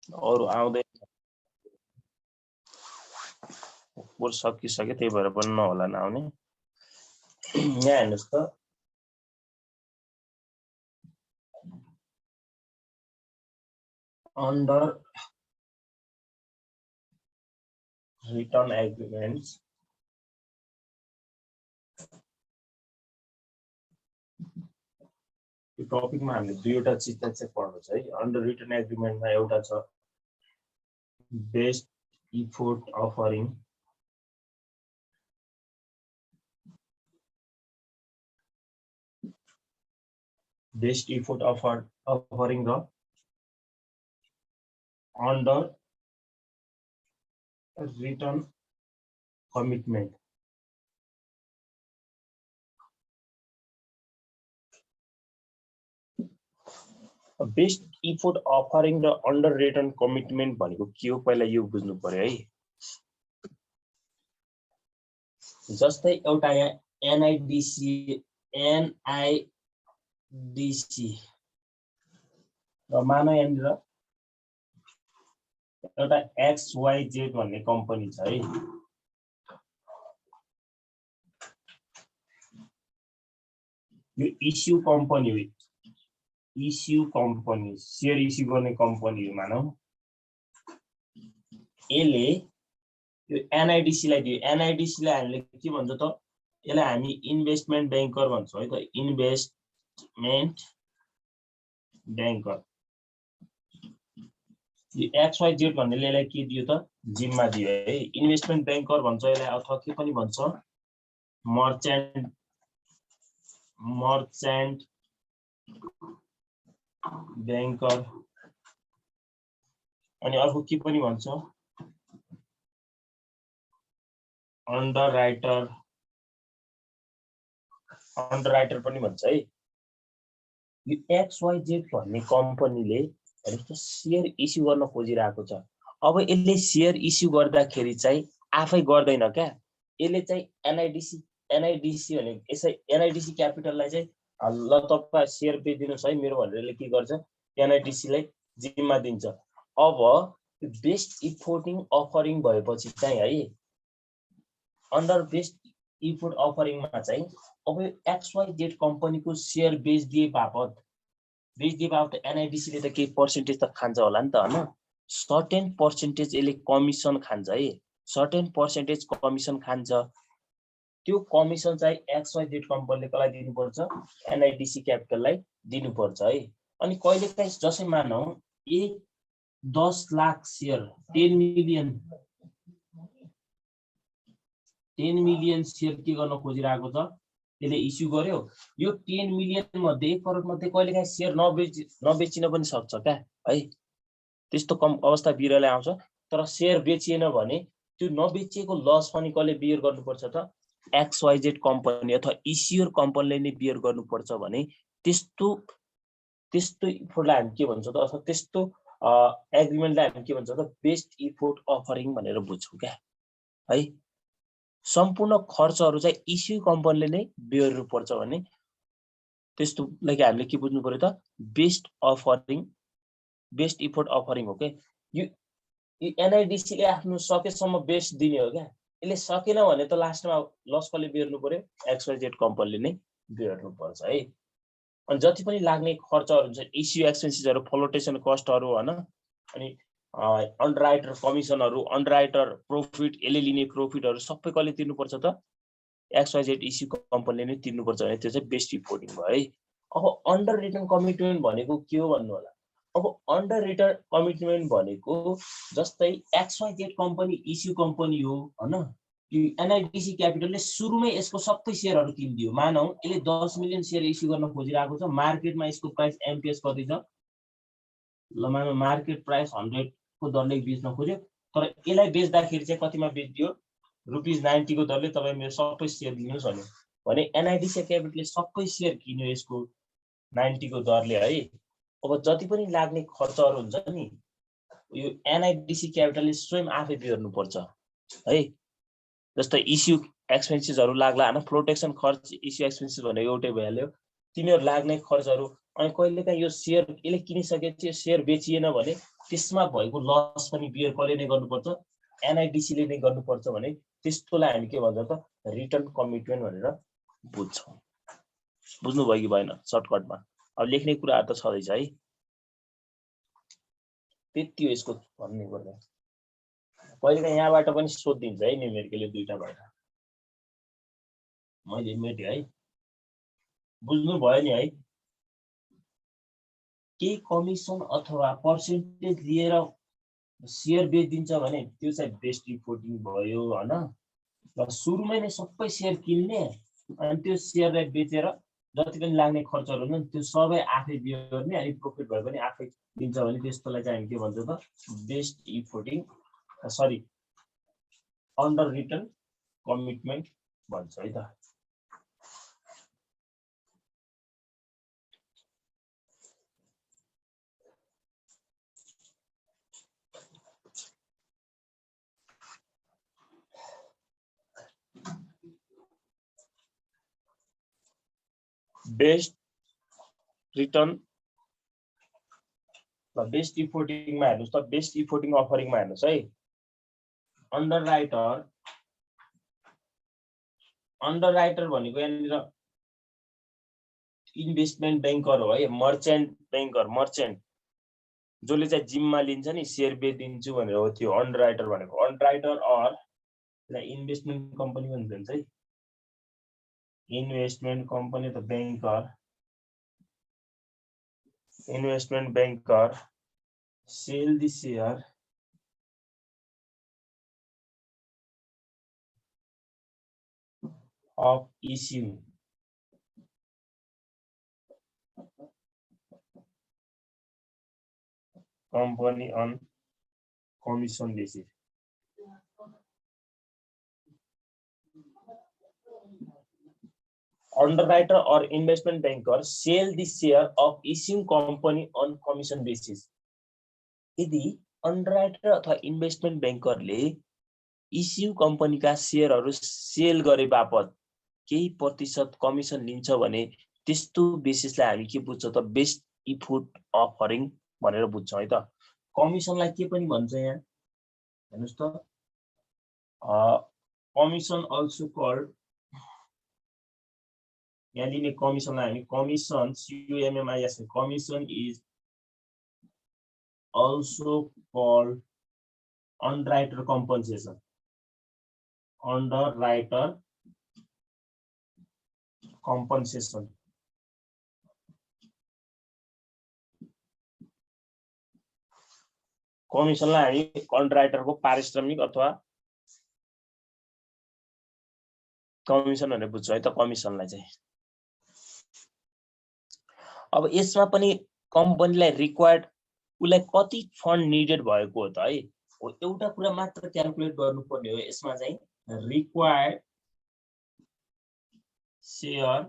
अरु आउँदै कोर्स सकिसक्यो त्यही भएर पनि नहोला नआउने यहाँ हेर्नुस् त under return agreements यो टपिकमा हामीले दुईवटा चीज चाहिँ पढ्नु छ है अन्डर रिटर्न एग्रीमेन्टमा एउटा छ बेस्ट इफोर्ट अफरिङ र under return commitment best effort offering र अन्डर रिटर्न कमिटमेन्ट भनेको के हो पहिला यो बुझ्नु पर्यो है जस्तै एउटा यहाँ एनआईडीसी र मानव यहाँनिर एउटा XYZ भन्ने कम्पनी छ है यो इस्यु कम्पनी हो इस्यु कम्पनी शेयर इस्यु गर्ने कम्पनी हो मानौ यसले यो एनआईडीसी लाई दियो एनआईडीसी लाई हामीले के भन्छ त यसलाई हामी इन्भेस्टमेन्ट बैंकर भन्छौं है त इन्भेस्टमेन्ट बैंकर यो XYZ भन्नेले यसलाई के दियो त जिम्मा दियो है इन्भेस्टमेन्ट बैंकर भन्छ यसलाई अथवा के पनि भन्छ मर्चेन्ट बैंकर अनि अर्को के पनि भन्छ अन्डरराइटर पनि भन्छ है यो XYZ भन्ने कम्पनीले शेयर इस्यु गर्न खोजिरहेको छ अब यसले शेयर इस्यु गर्दाखेरि चाहिँ आफै गर्दैन क्या यसले चाहिँ एनआईडीसी भने यसै एनआईडीसी क्यापिटललाई चाहिँ ल तपाईं शेयर बेचिदिनुस् है मेरो भनेर यसले के गर्छ एनआईडीसी लाई जिम्मा दिन्छ अब बेस्ट इफोर्टिङ अफरिङ भएपछि चाहिँ है अन्डर बेस्ट इफोर्ट अफरिङमा चाहिँ अब XYZ कम्पनीको शेयर बेचिदिए बापत एनआईडीसी ले त केही पर्सेन्टेज त खान्छ होला नि त हैन सर्टेन पर्सेन्टेज यसले कमिसन खान्छ है सर्टेन पर्सेन्टेज कमिसन खान्छ त्यो कमिसन चाहिँ XYZ कम्पनीले कसलाई दिनुपर्छ एनआईडीसी क्यापिटललाई दिनुपर्छ है अनि कहिलेकाहीँ जसै मानौ 10 लाख शेयर 10 मिलियन शेयर के गर्न खोजिरहेको छ त्यसले इस्यु गर्यो यो 10 मिलियन मध्ये 1 करोड मध्ये कहिलेकाहीँ शेयर नबेचिन पनि सक्छ क्या है त्यस्तो कम अवस्था बिरले आउँछ तर शेयर बेचिएन भने त्यो नबेचिएको लस पनि कसले बियर गर्नुपर्छ त XYZ कम्पनी अथवा इस्युअर कम्पनीले नै बियर गर्नुपर्छ भने त्यस्तो इफोर्टलाई हामी के भन्छ त अथवा त्यस्तो एग्रीमेन्टलाई हामी के भन्छ त बेस्ट इफोर्ट अफरिङ भनेर बुझ्छौं क्या है सम्पूर्ण खर्चहरु चाहिँ इस्यु कम्पनीले नै बियर गर्नुपर्छ भने त्यस्तो लागि हामीले के बुझ्नु पर्यो त बेस्ट इफोर्ट अफरिङ हो के यो एनआईडीसी ले आफ्नो सकेसम्म बेस्ट दिने हो क्या यसले सकेन भने त लास्टमा लस कसले बिर्नु पर्यो XYZ कम्पनीले नै बिर्नु पर्छ है अनि जति पनि लाग्ने खर्चहरु हुन्छ इस्यु एक्सपेन्सेसहरु फ्लोटेसन कस्टहरु हैन अनि अन्डरराइटर कमिसनहरु अन्डरराइटर प्रॉफिट यसले लिने प्रॉफिटहरु सबै कसले तिर्नु पर्छ त XYZ इस्यु कम्पनीले नै तिर्नु पर्छ भने त्यो चाहिँ बेस्ट इफोर्टिङ भयो है अब अन्डर रिटर्न कमिटमेन्ट भनेको के हो भन्नु होला अब अन्डर रिटर्न कमिटमेन्ट भनेको जस्तै XYZ कम्पनी इस्यु कम्पनी हो हैन यो एनआईडीसी क्यापिटलले सुरुमै यसको सबै शेयरहरु किन्दियो मानौ यसले 10 मिलियन शेयर इस्यु गर्न खोजिरहेको छ मार्केटमा यसको प्राइस एमपीएस कति छ ल मानौ मार्केट प्राइस 100 को दरले बेच्न खोज्यो तर यसलाई बेच्दाखेरि चाहिँ कतिमा बेच्दियो ₹90 को दरले तपाई मेरो सबै शेयर लिनुस् भने एनआईडीसी क्यापिटलले सबै शेयर किन्यो यसको 90 को दरले है अब जति पनि लाग्ने खर्चहरु हुन्छ नि यो एनआईडीसी क्यापिटलले स्वयं आफै बिहोर्नु पर्छ है जस्तै इस्यु एक्सपेन्सेसहरु लाग्ला हैन फ्लोटेसन खर्च इस्यु एक्सपेन्सेस भनेको एउटै भइहाल्यो तिनीहरु लाग्ने खर्चहरु अनि कहिलेकाहीँ यो शेयर यसले किनिसकेपछि शेयर बेचिएन भने त्यसमा भएको लस पनि बियर कसले नै गर्नुपर्छ, एनआइडिसी ले नै गर्नुपर्छ भने त्यस्तोलाई हामी के भन्छ त रिटर्न कमिटमेन्ट भनेर बुझ्छौँ। बुझ्नुभयो कि भएन सर्टकटमा? अब लेख्ने कुराहरु त छँदैछ है, त्यति हो यसको भन्ने कुरा। कहिलेकाहीँ यहाँबाट पनि सोधिदिन्छ है न्युमेरिकलले दुईटा भएर, मैले मेटे है, बुझ्नु भयो नि है। केही कमिसन अथवा पर्सेन्टेज लिएर शेयर बेचिदिन्छ भने त्यो चाहिँ बेस्ट रिपोर्टिङ भयो हैन। र सुरुमै नै सबै शेयर किन्ने अनि त्यो शेयरलाई बेचेर जति पनि लाग्ने खर्चहरु हुन् त्यो सबै आफै बिहोर्ने अनि प्रफिट भए पनि आफै दिन्छ भने त्यस्तोलाई चाहिँ हामी के भन्छ त best reporting sorry under return commitment भन्छ है त। बेस्ट रिटर्न बेस्ट रिपोर्टिङमा हेर्नुस् त, बेस्ट रिपोर्टिङ अफरिङमा हेर्नुस् है। अन्डरराइटर भनेको यहाँनिर इन्भेस्टमेन्ट ब्याङ्कर हो है, मर्चेन्ट ब्याङ्कर, मर्चेन्ट जसले चाहिँ जिम्मा लिन्छ नि शेयर बेचिदिन्छु भनेर हो त्यो अन्डरराइटर भनेको। अन्डरराइटर अर इन्भेस्टमेन्ट कम्पनी पनि भन्छ है, इन्भेस्टमेन्ट कम्पनी त banker, investment banker sell the share of issue company on commission basis. Underwriter or investment banker sell the share of issuing company on commission basis. यदि underwriter अथवा investment banker ले issue company का शेयरहरु sale गरे बापत केही प्रतिशत commission लिन्छ भने त्यस्तो बेसिसलाई हामी के बुझ्छ त बेस्ट इफोर्ट अफरिङ भनेर बुझ्छौं है त। कमिसनलाई के पनि भन्छ यहाँ हेर्नुस् त, कमिसन अल्सो कल्ड, यहाँ लिने कमिसनलाई हामी commission CUMMIS, commission is also called underwriter compensation, underwriter compensation. कमिसनलाई हामी अन्डरराइटरको पारिश्रमिक अथवा कमिसन भनेर बुझ्छौं है त कमिसनलाई चाहिँ। अब यसमा पनि कम्पनीलाई रिक्वायर्ड उलाई कति फन्ड निडेड भएको हो त है, एउटा कुरा मात्र क्याल्कुलेट गर्नुपर्ने हो यसमा चाहिँ रिक्वायर्ड शेयर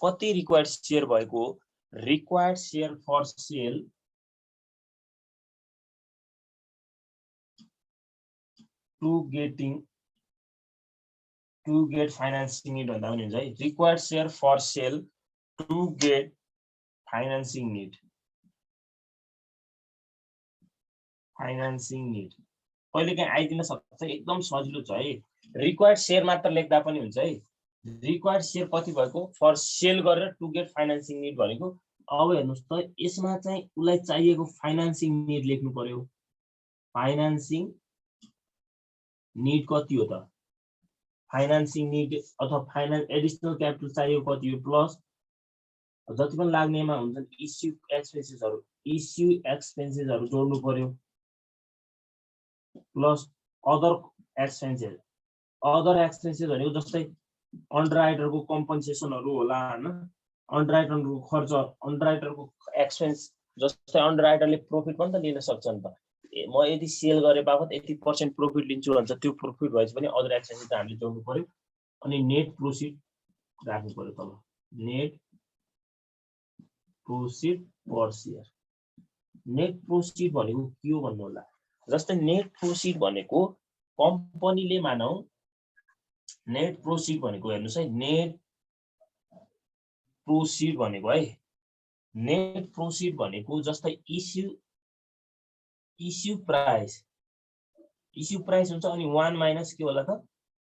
कति रिक्वायर्ड शेयर भएको, required share for sale to get financing need भन्दा पनि हुन्छ है। Required share for sale to get financing need, कहिलेकाहीँ आइदिन सक्छ, एकदम सजिलो छ है। रिक्वायर्ड शेयर मात्र लेख्दा पनि हुन्छ है। रिक्वायर्ड शेयर कति भएको फर सेल गरेर टु गेट फाइनान्सिङ नीड भनेको। अब हेर्नुस् त यसमा चाहिँ उलाई चाहिएको फाइनान्सिङ नीड लेख्नु पर्यो। फाइनान्सिङ नीड कति हो त, फाइनान्सिङ नीड अथवा फाइनान्स एडिशनल क्यापिटल चाहिएको कति हो प्लस जति पनि लाग्नेमा हुन्छ इश्यू एक्सपेन्सेसहरु जोड्नु पर्यो प्लस अदर एक्सपेन्सेस भनेको जस्तै अन्डरराइटरको कम्पनसेसनहरु होला हैन, अन्डरराइटरको खर्च, अन्डरराइटरको एक्सपेन्स, जस्तै अन्डरराइटरले प्रॉफिट पनि त लिन सक्छ नि त। म यदि सेल गरे बापत 80% प्रॉफिट लिन्छु भन्छ, त्यो प्रॉफिट भएपछि पनि अदर एक्सपेन्सेस त हामीले जोड्नु पर्यो। अनि नेट प्रोसिड राख्नु पर्यो तल, नेट प्रोसिड पर शेयर। नेट प्रोसिड भनेको के हो भन्नु होला, जस्तै नेट प्रोसिड भनेको कम्पनीले मानौ, नेट प्रोसिड भनेको हेर्नुस् है, नेट प्रोसिड भनेको है नेट प्रोसिड भनेको जस्तै इस्यु प्राइस हुन्छ अनि 1 माइनस के होला त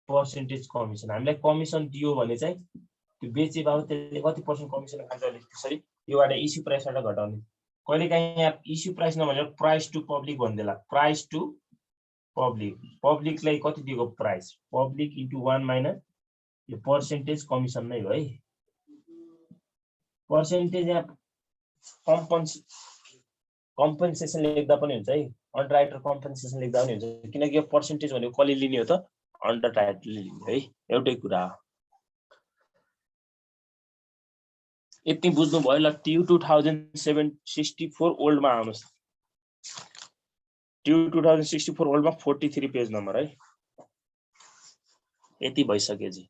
पर्सेन्टेज कमिसन। हामीलाई कमिसन दियो भने चाहिँ त्यो बेचे बाबत त्यसले कति पर्सेन्ट कमिसन खान्छ भने त्यसरी योबाट इस्यु प्राइसबाट घटाउने। कहिलेकाहीँ यहाँ इस्यु प्राइस नभनेर प्राइस टु पब्लिक भन्देला। प्राइस टु पब्लिकलाई कति दिएको प्राइस पब्लिक इन्टु 1 माइनस यो पर्सेन्टेज कमिसन नै हो है। पर्सेन्टेज यहाँ कम्पनसेसन लेख्दा पनि हुन्छ है, अन्डरराइटर कम्पनसेसन लेख्दा पनि हुन्छ, किनकि यो पर्सेन्टेज भनेको कसले लिने हो त अन्डरराइटरले लिने है, एउटै कुरा हो। यति बुझ्नु भयो ल। ट्यु 2064 ओल्डमा आउनुहोस्। ट्यु 2064 ओल्डमा 43 पेज नम्बर है। यति भइसक्यो जी।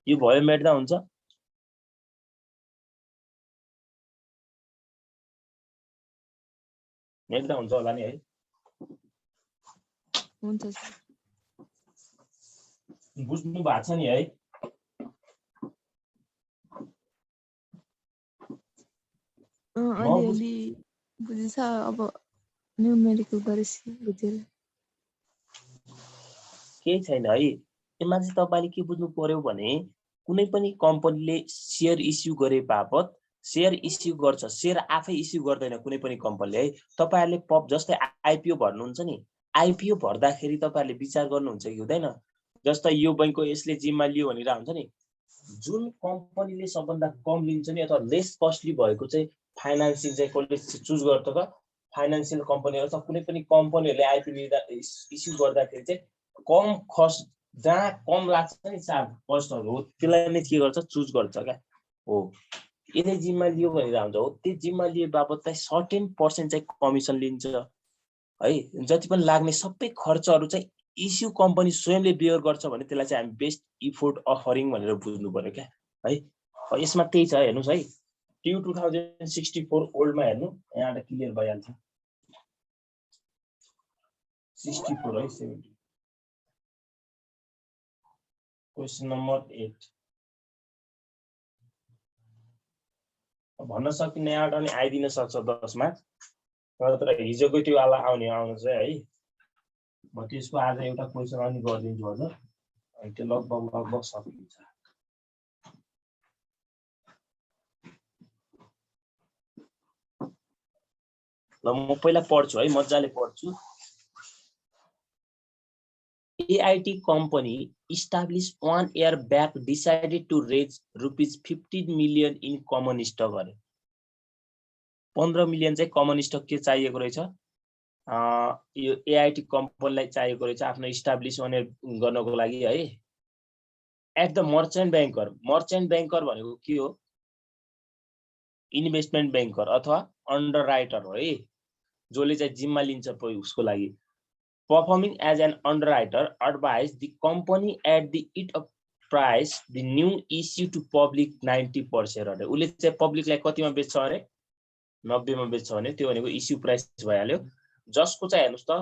यो भयो मेट्दा हुन्छ। मेट्दा हुन्छ होला नि है। हुन्छ सर। बुझ्नु भएको छ नि है। अलिअलि बुझिन्छ। अब न्युमेरिकल गरेपछि बुझेर केही छैन है। यसमा चाहिँ तपाईँले के बुझ्नु पर्यो भने कुनै पनि कम्पनीले सेयर इस्यु गरे बापत सेयर इस्यु गर्छ, सेयर आफै इस्यु गर्दैन कुनै पनि कम्पनीले है। तपाईहरुले जस्तै आइपिओ भर्नुहुन्छ नि, आइपिओ भर्दाखेरि तपाईहरुले विचार गर्नुहुन्छ कि हुँदैन? जस्तै यो बैंकको यसले जिम्मा लियो भनेर हुन्छ नि, जुन कम्पनीले सबभन्दा कम लिन्छ नि अथवा लेस कस्टली भएको चाहिँ फाइनान्सिङ चाहिँ कसले चुज गर्छ त? फाइनान्शियल कम्पनी अथवा कुनै पनि कम्पनीहरुले आइपिओ लिँदा इस्यु गर्दाखेरि चाहिँ कम खर्च जहाँ कम लाग्छ नि चार्ज कस्टहरु हो त्यसलाई नै के गर्छ चुज गर्छ क्या हो। यसले जिम्मा लियो भनेर हुन्छ हो, त्यो जिम्मा लिए बापत चाहिँ सर्टेन पर्सेन्ट चाहिँ कमिसन लिन्छ है। जति पनि लाग्ने सबै खर्चहरु चाहिँ इस्यु कम्पनी स्वयंले बेयर गर्छ भने त्यसलाई चाहिँ हामी बेस्ट इफोर्ट अफरिङ भनेर बुझ्नु पर्यो क्या है। यसमा त्यही छ हेर्नुस् है। ट्यु 2064 ओल्डमा हेर्नु, यहाँबाट क्लियर भइहाल्छ। 64 है 70। क्वेशन नम्बर 8 भन्न सकिने आउट अनि आइदिन सक्छ 10 मा, तर हिजोको त्यो वाला आउनु चाहिँ है। म त्यसको आज एउटा क्वेशन अनि गरिदिन्छु हजुर, अनि त्यो लगभग सकिन्छ। ल म पहिला पढ्छु है, मजाले पढ्छु। AIT company established 1 year back decided to raise ₹15 million in common stock गरे। 15 मिलियन चाहिँ कमन स्टक के चाहिएको रहेछ, यो AIT कम्पनीलाई चाहिएको रहेछ आफ्नो इस्टाब्लिश गर्नको लागि है। एट द मर्चेन्ट ब्याङ्कर भनेको के हो? इन्भेस्टमेन्ट ब्याङ्कर अथवा अन्डरराइटर हो है, जसले चाहिँ जिम्मा लिन्छ उसको लागि। Performing as an underwriter, advised the company at the price the new issue to public 90 per share अरे। उसले चाहिँ पब्लिकलाई कतिमा बेच्छ अरे? 90 मा बेच्छ भने त्यो भनेको इस्यु प्राइस भइहाल्यो। जसको चाहिँ हेर्नुस् त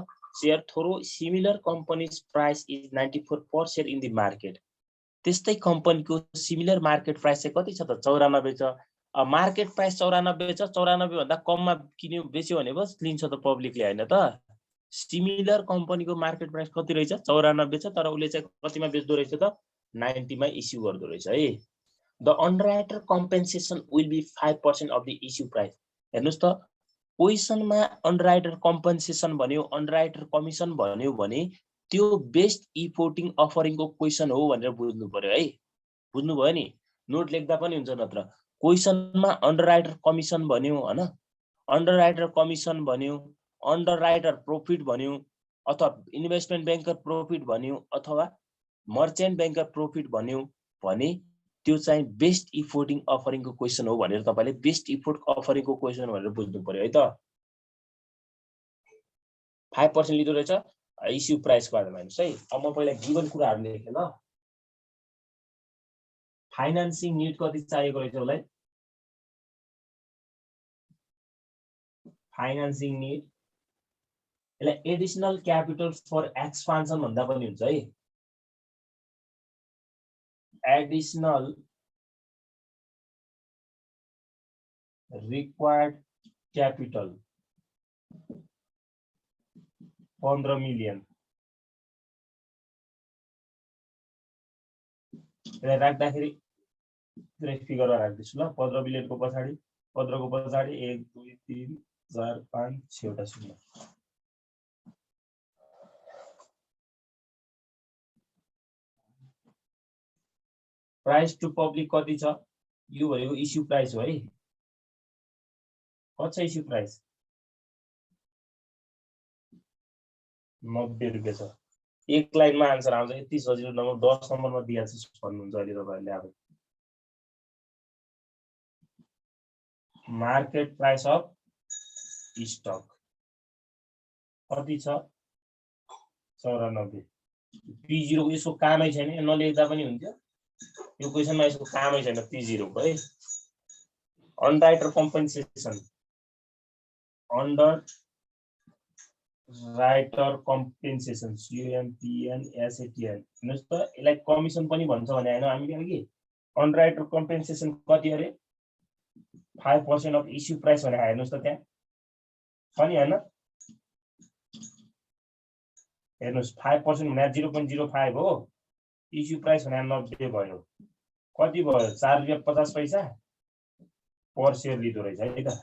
शेयर थोरो similar companies price is 94 per share in the market. त्यस्तै कम्पनीको सिमिलर मार्केट प्राइस चाहिँ कति छ त? 94 छ। मार्केट प्राइस 94 छ, 94 भन्दा कममा किन्यो बेच्यो भने बस लिन्छ त पब्लिकले हैन त। सिमिलर कम्पनीको मार्केट प्राइस कति रहेछ? 94 छ, तर उसले चाहिँ कतिमा बेच्दो रहेछ त? 90 मा इस्यु गर्दो रहेछ है। The underwriter compensation will be 5% of the issue price. हेर्नुस् त, क्वेशनमा अन्डरराइटर कम्पेन्सेसन भन्यो, अन्डरराइटर कमिसन भन्यो भने त्यो बेस्ट इफोर्टिङ अफरिङको क्वेशन हो भनेर बुझ्नु पर्यो है। बुझ्नु भयो नि? नोट लेख्दा पनि हुन्छ नत्र। क्वेशनमा अन्डरराइटर कमिसन भन्यो हैन, अन्डरराइटर कमिसन भन्यो, अन्डरराइटर प्रोफिट भन्यो, अथवा इन्भेस्टमेन्ट ब्याङ्कर प्रोफिट भन्यो, अथवा मर्चेन्ट ब्याङ्कर प्रोफिट भन्यो भने त्यो चाहिँ बेस्ट इफोर्टिङ अफरिङको क्वेशन हो भनेर तपाईले बेस्ट इफोर्ट अफरिङको क्वेशन भनेर बुझ्नु पर्यो है त। 5% लिँदो रहेछ इस्यु प्राइसको आधारमा हेर्नुस् है। अब म पहिला गिभन कुराहरु लेखे ल। फाइनान्सिङ नीड कति चाहिएको रहेछ उसलाई? फाइनान्सिङ नीड, यसलाई एडिशनल क्यापिटल फर एक्सपान्सन भन्दा पनि हुन्छ है। एडिशनल रिक्वायर्ड क्यापिटल 15 मिलियन राख्दाखेरि फिगर राख्दैछु ल 15 मिलियनको पछाडि 15 को पछाडि 1 2 3 4 5 6 वटा शून्य प्राइस टु पब्लिक कति छ यो भनेको इस्यु प्राइस हो है कति छ इस्यु प्राइस 90 रुपैयाँ छ एक लाइनमा आन्सर आउँछ यति सजिलो नम्बर 10 नम्बरमा दिएको छ भन्नुहुन्छ अहिले तपाईहरुले अब मार्केट प्राइस अफ स्टक कति छ 94 P0 को यसको कामै छैन नलेख्दा पनि हुन्थ्यो यो क्वेशनमा यसको कामै छैन P0 को है underwriter compensation underwriter compensation UMPN हेर्नुस् त यसलाई कमिसन पनि भन्छ भने हैन हामीले अघि अनराइटर कम्पेन्सेसन कति अरे 5% अफ इस्यु प्राइस भने हेर्नुस् त त्यहाँ पनि हैन हेर्नुस् 5% भने 0.05 हो इस्यु प्राइस भने 90 भयो कति भयो 4 रुपैयाँ 50 पैसा पर शेयर लिदो रहेछ है त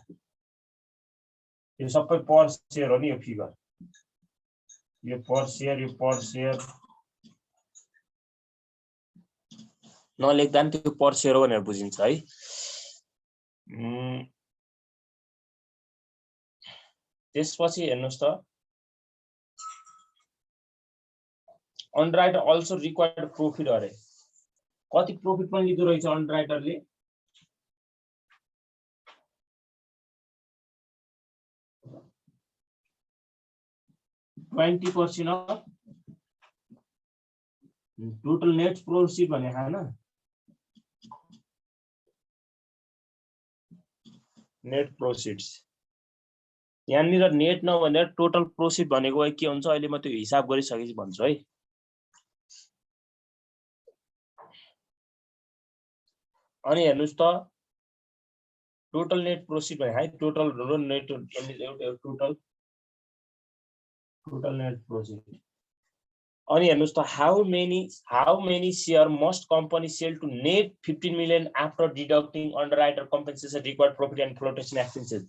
यो सबै पर शेयर हो नि यो फिगर यो पर शेयर नलेख्दा नि त्यो पर शेयर हो भनेर बुझिन्छ है त्यसपछि हेर्नुस् त अनराइटर अल्सो रिक्वायर्ड प्रॉफिट अरे कति प्रॉफिट पनि लिदो रहेछ अनराइटरले 20% of total net proceed भने हैन नेट प्रोसिड्स यहाँनिर नेट नभनेर टोटल प्रोसिड भनेको के हुन्छ अहिले म त्यो हिसाब गरिसकेपछि भन्छु है अनि हेर्नुस् त टोटल नेट प्रोसिड भने है टोटल र नेट टोटल नेट प्रोसिड अनि हेर्नुस् त how many share must company sell to net 15 million after deducting underwriter compensation required profit and flotation expenses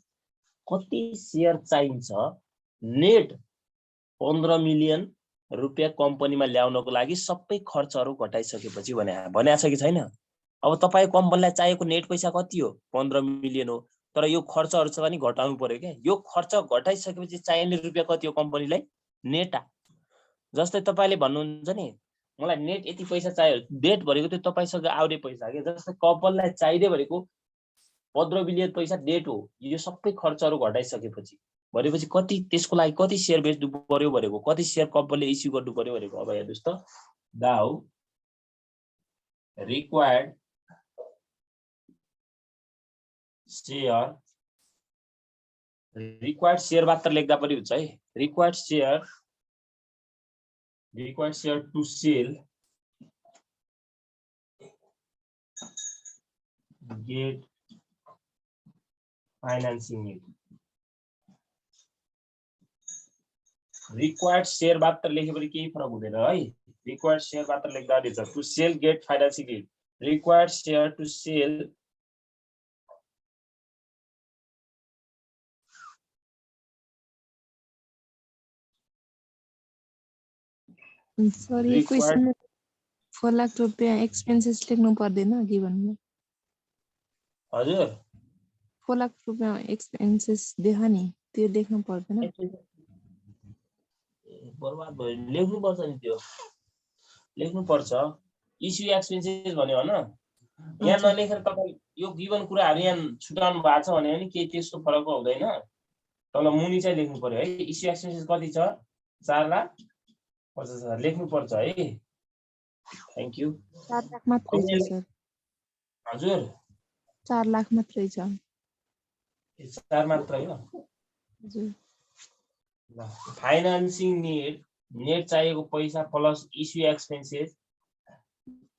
कति शेयर चाहिन्छ नेट 15 मिलियन रुपैयाँ कम्पनीमा ल्याउनको लागि सबै खर्चहरु घटाइसकेपछि भनेको छ कि छैन अब तपाई कम्पनीलाई चाहिएको नेट पैसा कति हो 15 मिलियन हो तर यो खर्चहरु चाहिँ पनि घटाउनु पर्यो के यो खर्च घटाइसकेपछि चाहिने रुपैयाँ कति हो कम्पनीलाई नेट जस्तै तपाईले भन्नुहुन्छ नि मलाई नेट यति पैसा चाहियो डेट भनेको त्यो तपाईसँग आउने पैसा के जस्तै कम्पनीलाई चाहिदै भनेको 15 मिलियन पैसा डेट हो यो सबै खर्चहरु घटाइसकेपछि भनेपछि कति त्यसको लागि कति शेयर बेच्नु पर्यो भनेको कति शेयर कम्पनीले इस्यु गर्नु पर्यो भनेको अब हेर्नुस् त दाउ रिक्वायर्ड शेयर मात्र लेख्दा पनि हुन्छ है required share to sell get financing need required share मात्र लेखेपछि केही फरक हुँदैन है रिक्वायर्ड शेयर मात्र लेख्दा हुन्छ to sell get financing need required share to sell sorry question 4 lakh रुपैयाँ एक्सपेन्सेस लेख्नु पर्दैन गिभन में हजुर 4 लाख रुपैयाँ एक्सपेन्सेस देखा नि त्यो लेख्नु पर्दैन बर्बाद भयो लेख्नु पर्छ नि त्यो लेख्नु पर्छ इस्यु एक्सपेन्सेस भन्यो हैन यहाँ नलेखेर तपाई यो गिभन कुराहरु यहाँ छुटाउनु भएको छ भने नि केही त्यस्तो फरक हुँदैन तल मुनि चाहिँ लेख्नु पर्यो है इस्यु एक्सपेन्सेस कति छ 4 लाख 50,000 लेख्नु पर्छ है थ्यांक यू 4 लाख मात्रै छ सर हजुर 4 लाख मात्रै छ 4 मात्रै हो हजुर ल फाइनान्सिङ नीड नेट चाहिएको पैसा plus issue expenses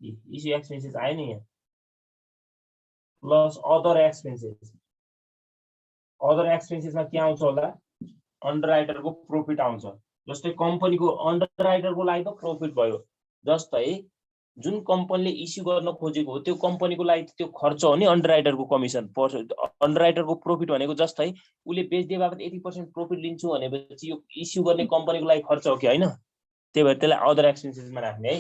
issue expenses आयो नि यहाँ प्लस अदर एक्सपेन्सेस मा के आउँछ होला अन्डरराइटरको प्रॉफिट आउँछ जस्तै कम्पनीको अन्डरराइटरको लागि त प्रॉफिट भयो जस्तै जुन कम्पनीले इस्यु गर्न खोजेको हो त्यो कम्पनीको लागि त्यो खर्च हो नि अन्डरराइटरको कमिसन अन्डरराइटरको प्रॉफिट भनेको जस्तै उले बेच्दै बापत 80% प्रॉफिट लिन्छु भनेपछि यो इस्यु गर्ने कम्पनीको लागि खर्च हो कि हैन त्यही भएर त्यसलाई अदर एक्सपेन्सेसमा राख्ने है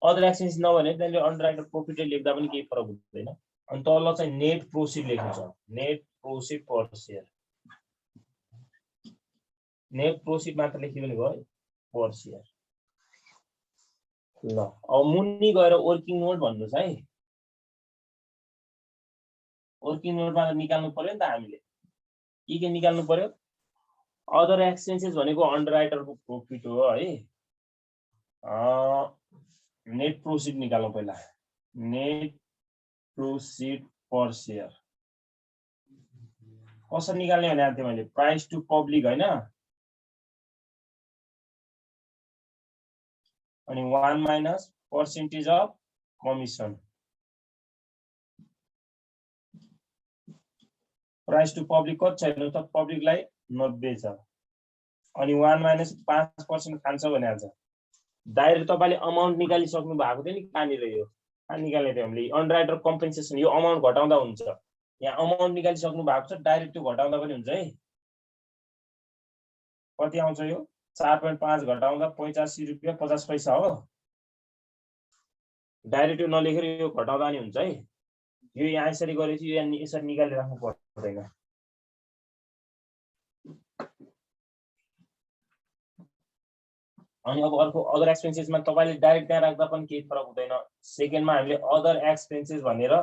अदर एक्सपेन्सेस नभने त्यसले अन्डरराइटर प्रॉफिटै लेख्दा पनि केही फरक हुँदैन अनि तल चाहिँ नेट प्रोसिड लेख्नु छ नेट प्रोसिड पर शेयर नेट प्रोसिड मात्र लेखियो भने भयो पर शेयर ल अब मुनि गएर वर्किङ नोट भन्नुस् है वर्किङ नोटमा निकाल्नु पर्यो नि त हामीले के निकाल्नु पर्यो अदर एक्सपेन्सेस भनेको अन्डरराइटरको प्रॉफिट हो है नेट प्रोसिड निकाल्नु पहिला नेट प्रोसिड पर शेयर कसरी निकाल्ने भने थिएँ मैले प्राइस टु पब्लिक हैन अनि 1 minus percentage of commission price to public कति छैन त पब्लिकलाई 90 छ अनि 1 माइनस 5% खान्छ भने आज डाइरेक्ट तपाईले अमाउन्ट निकालिसक्नु भएको थियो नि कहाँनिर यो कहाँ निकाल्ने थियो हामीले अन्डरराइटर कम्पेन्सेसन यो अमाउन्ट घटाउँदा हुन्छ यहाँ अमाउन्ट निकालिसक्नु भएको छ डाइरेक्ट त्यो घटाउँदा पनि हुन्छ है कति आउँछ यो 4.5 घटाउँदा 85 रुपैयाँ 50 पैसा हो डाइरेक्ट यो नलेखेर यो घटाउँदा नि हुन्छ है यो यहाँ यसरी गरेपछि यो यसरी निकालेर राख्नु पर्दैन अनि अब अर्को अदर एक्सपेन्सेसमा तपाईले डाइरेक्ट त्यहाँ राख्दा पनि केही फरक हुँदैन सेकेन्डमा हामीले अदर एक्सपेन्सेस भनेर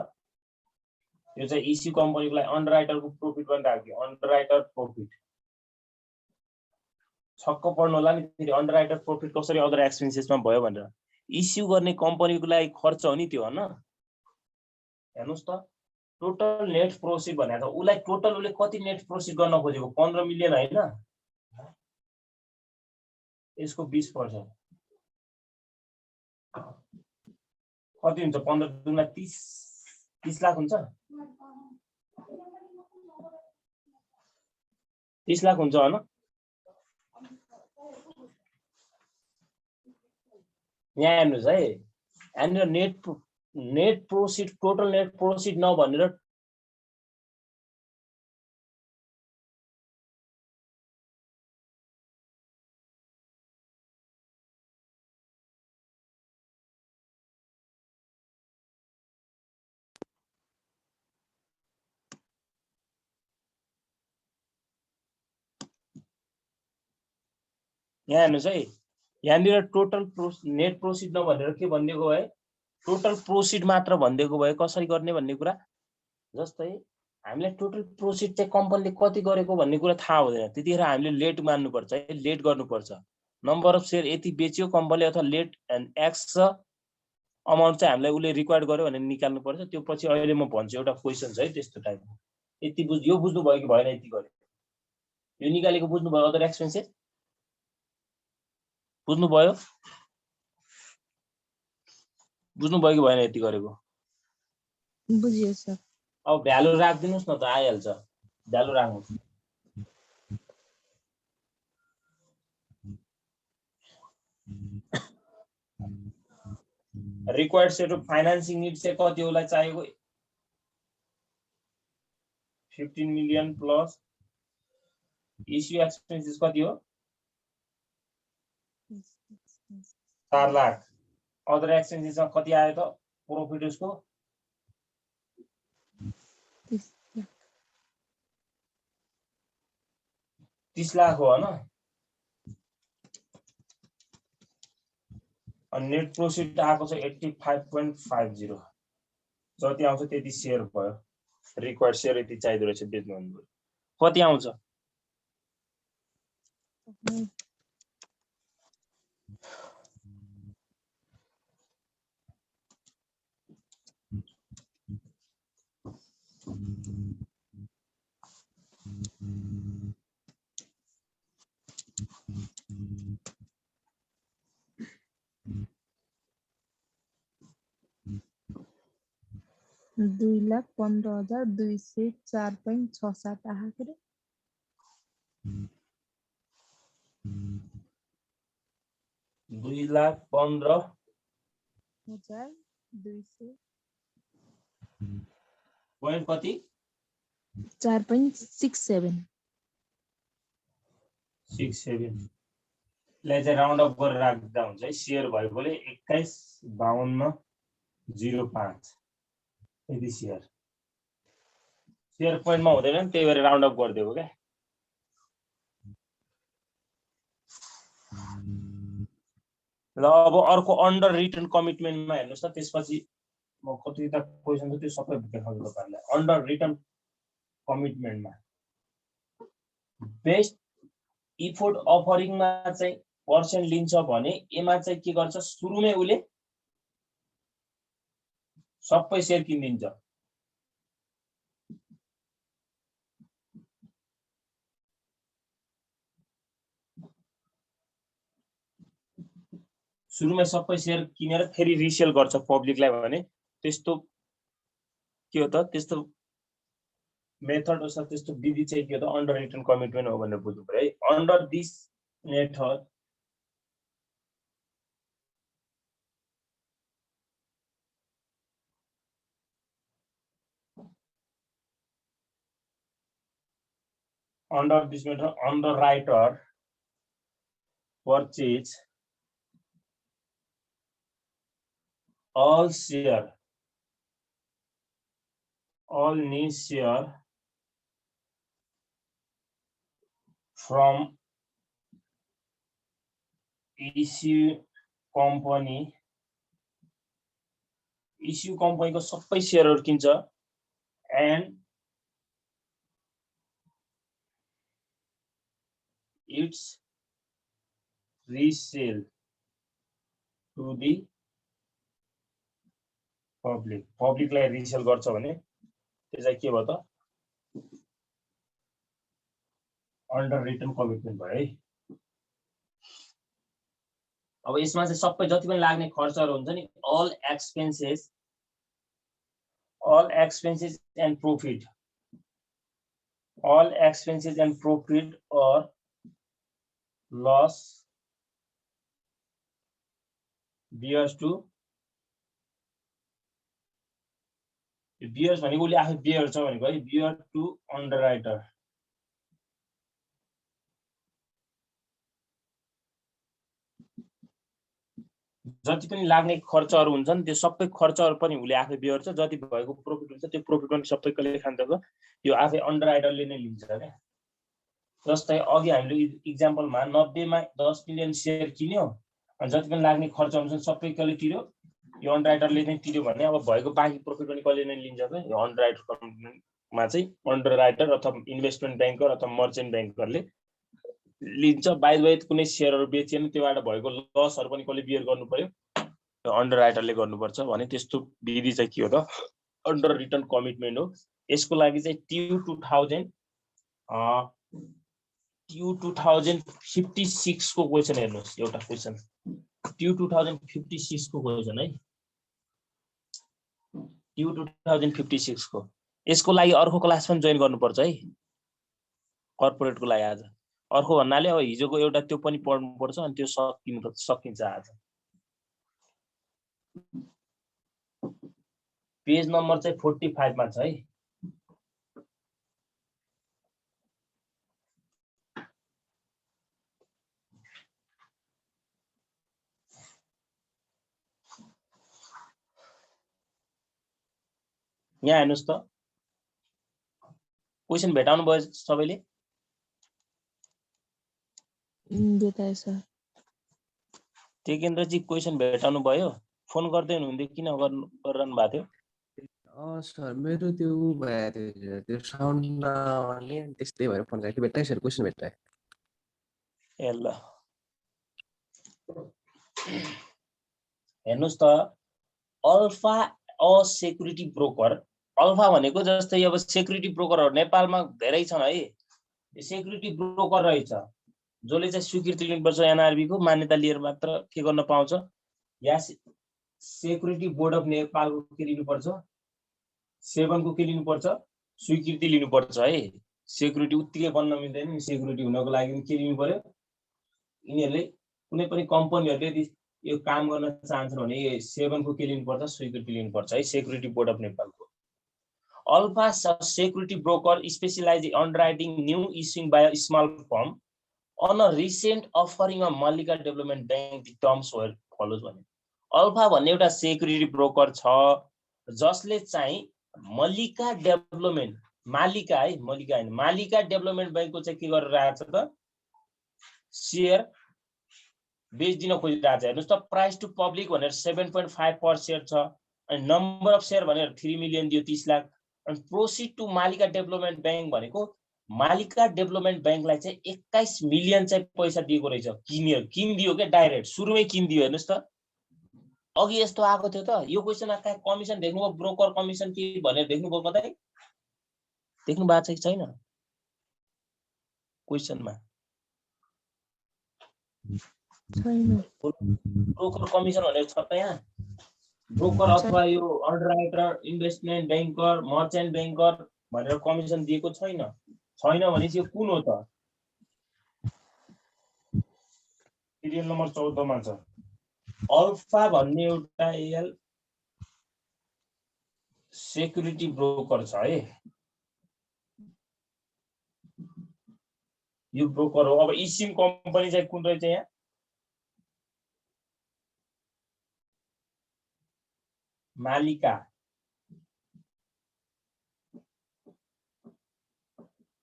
यो चाहिँ इस्यु कम्पनीको लागि अन्डरराइटरको प्रॉफिट पनि राख्यो अन्डरराइटर प्रॉफिट छक्क पर्नु होला नि फेरि अन्डरराइटर प्रॉफिट कसरी अदर एक्सपेन्सेसमा भयो भनेर इस्यु गर्ने कम्पनीको लागि खर्च हो नि त्यो हैन हेर्नुस् त टोटल नेट प्रोसिड भनेको उलाई टोटल उले कति नेट प्रोसिड गर्न खोजेको 15 मिलियन हैन यसको 20% कति हुन्छ 15 दुना 30 लाख हुन्छ 30 लाख हुन्छ हैन यहाँ हेर्नुस् है यहाँनिर net processed total net processed नभनेर यहाँ हेर्नुस् है यहाँनिर टोटल नेट प्रोसिड नभनेर के भनिदिएको भए टोटल प्रोसिड मात्र भनिदिएको भए कसरी गर्ने भन्ने कुरा जस्तै हामीले टोटल प्रोसिड चाहिँ कम्पनीले कति गरेको भन्ने कुरा थाहा हुँदैन त्यतिखेर हामीले लेट मान्नु पर्छ है लेट गर्नुपर्छ नम्बर अफ शेयर यति बेच्यो कम्पनीले अथवा लेट एन्ड एक्स अमाउन्ट चाहिँ हामीलाई उले रिक्वायर्ड गर्यो भने निकाल्नु पर्छ त्यो पछि अहिले म भन्छु एउटा क्वेशन छ है त्यस्तो टाइपको यति यो बुझ्नु भयो कि भएन यति गर्यो यो निकालेको बुझ्नु भयो अदर एक्सपेन्सेस बुझ्नु भयो कि भएन यति गरेको बुझियो सर अब भ्यालु राख्दिनुस् न त आइहाल्छ भ्यालु राख्नु required set of financing need चाहिँ कति होला चाहिएको 15 मिलियन प्लस इस्यु एक्सपेन्सेस कति हो 4 लाख अदर एक्सपेन्सेस कति आयो त प्रॉफिट उसको 30 लाख हो हैन अनि नेट प्रोसिड आएको छ 85.50 जति आउँछ त्यति शेयर भयो रिक्वायर्ड शेयर यति चाहिदो रहेछ बेच्नु भन्नु कति आउँछ 2,15,204.67 आएको रे 2,15,000 200 पोइन्ट कति 4.67 67 लाई चाहिँ राउन्ड अप गरेर राख्दा हुन्छ है शेयर भएकोले 21,52,05 यति शेयर पोइन्टमा हुँदैन त्यही भएर राउन्ड अप गरिदिएको क्या ल अब अर्को अन्डर रिटर्न कमिटमेन्टमा हेर्नुस् त त्यसपछि म कति त क्वेशन छ त्यो सबै देखाउँछु तपाईहरुलाई अन्डर रिटर्न कमिटमेन्टमा बेस्ट इफोर्ट अफरिङमा चाहिँ पर्सेन्ट लिन्छ भने एमा चाहिँ के गर्छ सुरुमै उले सबै शेयर किनिदिन्छ सुरुमै सबै शेयर किनेर फेरि रिसेल गर्छ पब्लिकलाई भने त्यस्तो के हो त त्यस्तो मेथड अथवा त्यस्तो विधि चाहिँ के हो त अन्डर रिटर्न कमिटमेन्ट हो भनेर बुझ्नु पर्यो है under this method underwriter purchase all new share from issue company को सबै शेयरहरु किन्छ and its resale to the public लाई रिसेल गर्छ भने त्यो चाहिँ के भयो त अन्डर रिटर्न कमिटमेन्ट भयो है अब यसमा चाहिँ सबै जति पनि लाग्ने खर्चहरु हुन्छ नि all expenses and profit or loss bears भनेको उले आफै बेयर छ भनेको है bear to underwriter जति पनि लाग्ने खर्चहरु हुन्छन् त्यो सबै खर्चहरु पनि उले आफै बेयर छ जति भएको प्रॉफिट हुन्छ त्यो प्रॉफिट पनि सबै कले खान्छ यो आफै अन्डरराइटरले नै लिन्छ के जस्तै अघि हामीले एक्जाम्पलमा 90 मा 10 मिलियन शेयर किन्यो अनि जति पनि लाग्ने खर्च हुन्छ सबै कले तिर्यो यो अन्डरराइटरले नै तिर्यो भने अब भएको बाँकी प्रॉफिट पनि कले नै लिन्छ के यो अन्डरराइटर कम्पनीमा चाहिँ अन्डरराइटर अथवा इन्भेस्टमेन्ट बैंकर अथवा मर्चेन्ट बैंकरले लिन्छ बाइ द वे कुनै शेयरहरु बेचेन त्यसबाट भएको लसहरु पनि कसले बियर गर्नु पर्यो यो अन्डरराइटरले गर्नुपर्छ भने त्यस्तो विधि चाहिँ के हो त अन्डर रिटर्न कमिटमेन्ट हो यसको लागि चाहिँ ट्यू 2056 को क्वेशन हेर्नुस् एउटा क्वेशन ट्यू 2056 को क्वेशन है ट्यू 2056 को यसको लागि अर्को क्लास पनि जोइन गर्नुपर्छ है कर्पोरेटको लागि आज अर्को भन्नाले अब हिजोको एउटा त्यो पनि पढ्नु पर्छ अनि त्यो सकिन्छ आज पेज नम्बर चाहिँ 45 मा छ है यहाँ हेर्नुस् त क्वेशन भेटाउनु भयो सबैले भेटाए सर टेकेन्द्र जी क्वेशन भेटाउनु भयो फोन गर्दै हुनुहुन्थ्यो किन गरिरहनु भएको थियो सर मेरो त्यो भयो त्यो साउन्ड नआउने त्यस्तै भएर फोन गरेको भेटाए सर क्वेशन भेटाए ए ल हेर्नुस् त alpha a security broker alpha भनेको जस्तै अब सेक्युरिटी ब्रोकरहरु नेपालमा धेरै छन् है सेक्युरिटी ब्रोकर रहेछ जसले चाहिँ स्वीकृति लिनुपर्छ एनआरबी को मान्यता लिएर मात्र के गर्न पाउँछ या सेक्युरिटी बोर्ड अफ नेपालको के लिनुपर्छ 7 को के लिनुपर्छ स्वीकृति लिनुपर्छ है सेक्युरिटी उत्तिकै बन्न मिल्दैन नि सेक्युरिटी हुनको लागि के लिनु पर्यो यिनीहरूले कुनै पनि कम्पनीहरूले यदि यो काम गर्न चाहन्छन् भने 7 को के लिनुपर्छ स्वीकृति लिनुपर्छ है सेक्युरिटी बोर्ड अफ नेपालको alpha security broker specialize in underwriting new issuing by a small firm on a recent offering of Malika Development Bank the terms were follows भने अल्फा भन्ने एउटा सेक्युरिटी ब्रोकर छ जसले चाहिँ मल्लिका डेभलपमेन्ट मालिका है मल्लिका हैन मालिका डेभलपमेन्ट बैंकको चाहिँ के गरेर आएको छ त शेयर बेच्दिन खोजिरहेको छ हेर्नुस् त प्राइस टु पब्लिक भनेर 7.5 पर शेयर छ अनि नम्बर अफ शेयर भनेर 3 मिलियन दियो 30 लाख अनि प्रोसिड टु मालिका डेभलपमेन्ट बैंक भनेको मालिका डेभलपमेन्ट बैंकलाई चाहिँ 21 मिलियन चाहिँ पैसा दिएको रहेछ किनिदियो के डाइरेक्ट सुरुमै किनिदियो हेर्नुस् त अघि यस्तो आएको थियो त यो क्वेशनमा का कमिसन देख्नुभयो ब्रोकर कमिसन के भनेर देख्नुभयो कतै देख्नु भएको छ कि छैन क्वेशनमा छैन ब्रोकर कमिसन भनेर छ त यहाँ ब्रोकर अथवा यो अन्डरराइटर इन्भेस्टमेन्ट बैंकर मर्चेन्ट बैंकर भनेर कमिसन दिएको छैन भने यो कुन हो त सिरियल नम्बर 14 मा छ अल्फा भन्ने एउटा एल सेक्युरिटी ब्रोकर छ है यो ब्रोकर हो अब इसिम कम्पनी चाहिँ कुन रहेछ यहाँ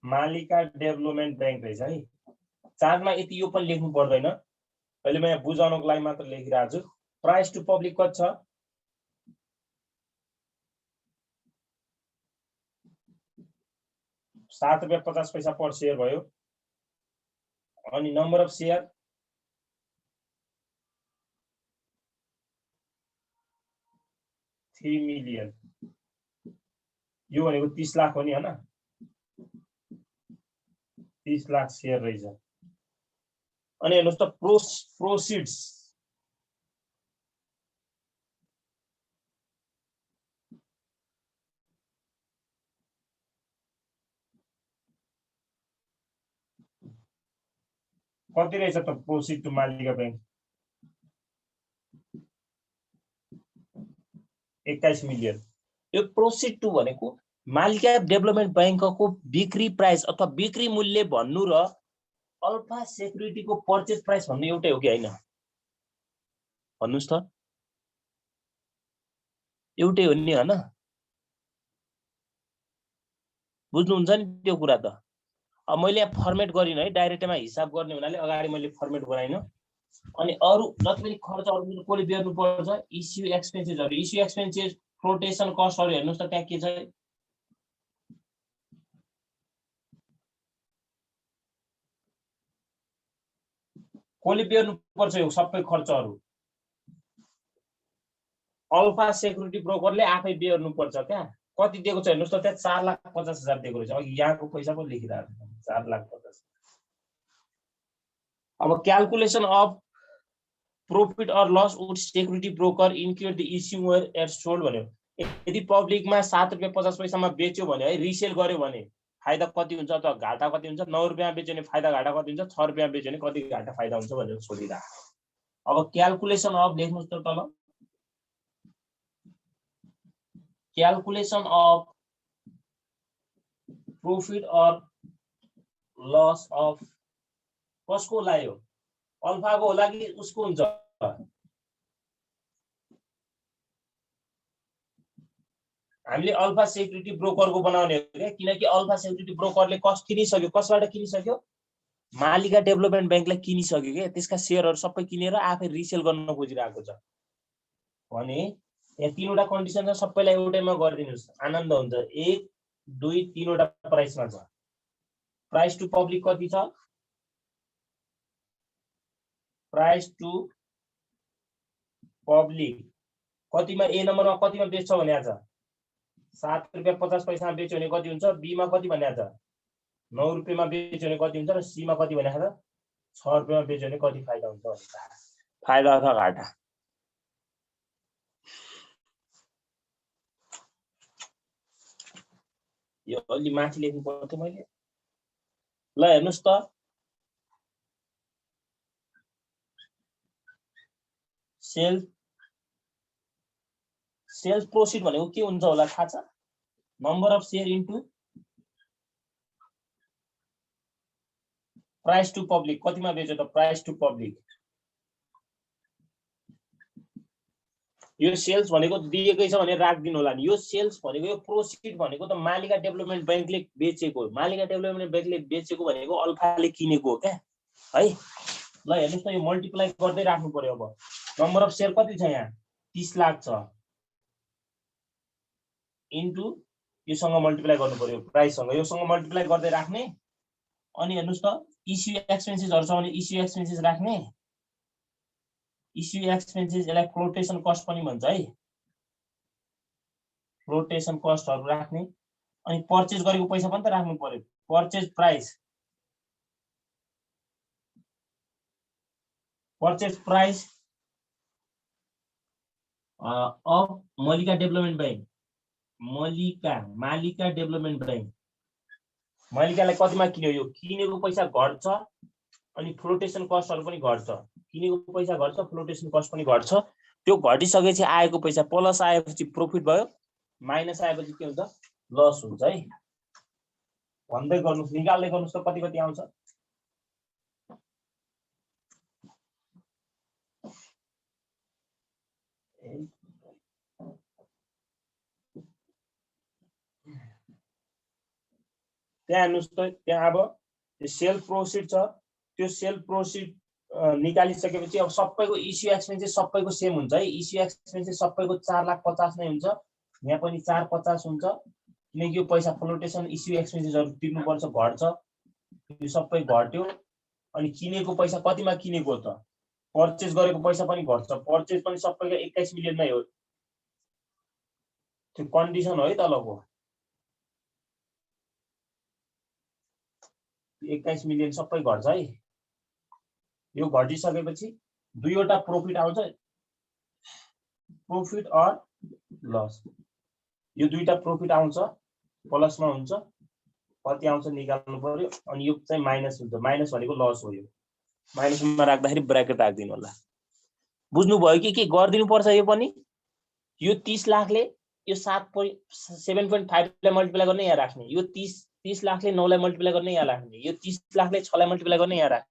मालिका डेभलपमेन्ट बैंक रहेछ है चार्टमा यति यो पनि लेख्नु पर्दैन अहिले म यहाँ बुझाउनको लागि मात्र लेखिरहेको छु प्राइस टु पब्लिक कति छ ₹7.50 पर शेयर भयो अनि नम्बर अफ शेयर 3 मिलियन यो भनेको 30 लाख हो नि हैन 30 लाख शेयर रहेछ अनि हेर्नुस् त प्रोसिड्स कति रहेछ त प्रोसिड टु मालिका बैंक 21 मिलियन यो प्रोसिड टु भनेको मालिका डेभलपमेन्ट बैंकको बिक्री प्राइस अथवा बिक्री मूल्य भन्नु र अल्फा सेक्युरिटीको पर्चेज प्राइस भन्नु एउटै हो कि हैन भन्नुस् त एउटै हो नि हैन बुझ्नुहुन्छ नि त्यो कुरा त अब मैले यहाँ फर्मेट गरिन है डाइरेक्टमा हिसाब गर्ने हुनाले अगाडि मैले फर्मेट गराइन अनि अरु जति पनि खर्चहरु कोले बेर्नु पर्छ इश्यू एक्सपेन्सेस फ्लोटेसन कस्टहरु हेर्नुस् त त्यहाँ के छ कोले बेर्नु पर्छ यो सबै खर्चहरु अल्फा सेक्युरिटी ब्रोकरले आफै बेर्नु पर्छ क्या कति दिएको छ हेर्नुस् त त्यहाँ 4,50,000 दिएको रहेछ अघि यहाँको पैसा पनि लेखिरहेको छ 4,50,000 अब क्याल्कुलेसन अफ प्रॉफिट और loss would security broker include the issuer at sold भन्यो यदि पब्लिकमा ₹7.50 मा बेच्यो भने है रिसेल गर्यो भने फाइदा कति हुन्छ त घाटा कति हुन्छ 9 रुपैयाँ बेच्यो भने फाइदा घाटा कति हुन्छ 6 रुपैयाँ बेच्यो भने कति घाटा फाइदा हुन्छ भनेर सोधिरा अब क्याल्कुलेसन अफ लेख्नुस् त तल क्याल्कुलेसन अफ प्रॉफिट और लॉस अफ कसको लायो अल्फाको होला कि उसको हुन्छ हामीले अल्फा सेक्युरिटी ब्रोकरको बनाउने हो के किनकि अल्फा सेक्युरिटी ब्रोकरले कस किनिसक्यो कसबाट किनिसक्यो मालिका डेभलपमेन्ट बैंकलाई किनिसक्यो के त्यसका शेयरहरु सबै किनेर आफै रिसेल गर्न खोजिरहेको छ भने यहाँ तीनवटा कन्डिसन छ सबैलाई एउटैमा गरिदिनुस् आनन्द हुन्छ 1 2 3 वटा प्राइसमा छ प्राइस टु पब्लिक कति छ प्राइस टु पब्लिक कतिमा ए नम्बरमा कतिमा बेच्छ भने आज ₹7.50 मा बेच्यो भने कति हुन्छ बी मा कति भने आज 9 रुपैयाँमा बेच्यो भने कति हुन्छ र सी मा कति भने आज 6 रुपैयाँमा बेच्यो भने कति फाइदा हुन्छ भने फाइदा अथवा घाटा यो अलि माथि लेख्नु पर्थ्यो मैले। ल हेर्नुस् त सेल्स प्रोसिड भनेको के हुन्छ होला थाहा छ? Number of share into price to public. कतिमा बेच्यो त? Price to public. यो सेल्स भनेको दिएकै छ भने राख्दिनु होला नि। यो सेल्स भनेको यो प्रोसिड भनेको त मालिका डेभलपमेन्ट बैंकले बेचेको हो। मालिका डेभलपमेन्ट बैंकले बेचेको भनेको अल्फाले किनेको हो क्या है। ल हेर्नुस् त यो मल्टिप्लाई गर्दै राख्नु पर्यो। अब नम्बर अफ शेयर कति छ यहाँ? 30 लाख छ इन्टु योसँग मल्टिप्लाई गर्नु पर्यो प्राइससँग। योसँग मल्टिप्लाई गर्दै राख्ने। अनि हेर्नुस् त इस्यु एक्सपेन्सेसहरु छ भने इस्यु एक्सपेन्सेस राख्ने। इस्यु एक्सपेन्सेस यसलाई फ्लोटेसन कस्ट पनि भन्छ है। फ्लोटेसन कस्टहरु राख्ने। अनि पर्चेज गरेको पैसा पनि त राख्नु पर्यो। पर्चेज प्राइस अफ मालिका डेभलपमेन्ट बैंक। मालिका डेभलपमेन्ट बैंक मालिकालाई कतिमा किन्यो? यो किनेको पैसा घट्छ अनि फ्लोटेसन कस्टहरु पनि घट्छ। किनेको पैसा घट्छ, फ्लोटेसन कस्ट पनि घट्छ। त्यो घटिसकेपछि आएको पैसा प्लस आएपछि प्रॉफिट भयो, माइनस आएपछि के हुन्छ? लस हुन्छ है। भन्दै गर्नुस्, निकाल्दै गर्नुस् त कति कति आउँछ। त्यहाँ हेर्नुस् त त्यहाँ अब सेल प्रोसिड छ। त्यो सेल प्रोसिड निकालिसकेपछि अब सबैको इस्यु एक्सपेन्सेस सबैको सेम हुन्छ है। इस्यु एक्सपेन्सेस सबैको 4,50,000 नै हुन्छ। यहाँ पनि 450 हुन्छ किनकि यो पैसा फ्लोटेसन इस्यु एक्सपेन्सेसहरु तिर्नुपर्छ, घट्छ। यो सबै घट्यो। अनि किनेको पैसा कतिमा किनेको त? पर्चेज गरेको पैसा पनि घट्छ। पर्चेज पनि सबैको 21 मिलियन नै हो। त्यो कन्डिसन हो है तलको। 21 मिलियन सबै घट्छ है। यो घटिसकेपछि दुईवटा प्रॉफिट आउँछ, प्रॉफिट अर लस। यो दुईटा प्रॉफिट आउँछ, प्लसमा हुन्छ। कति आउँछ निकाल्नु पर्यो। अनि यो चाहिँ माइनस हुन्छ। माइनस भनेको लस हो। यो माइनसमा राख्दाखेरि ब्र्याकेट राख्दिनु होला। बुझ्नु भयो कि के गर्दिनु पर्छ? यो पनि यो 30 लाखले यो 7.5 लाई मल्टिप्लाई गर्ने यहाँ राख्ने। यो 30 लाखले 9 लाई मल्टिप्लाई गर्ने यहाँ राख्ने। यो 30 लाखले 6 लाई मल्टिप्लाई गर्ने यहाँ राख्ने।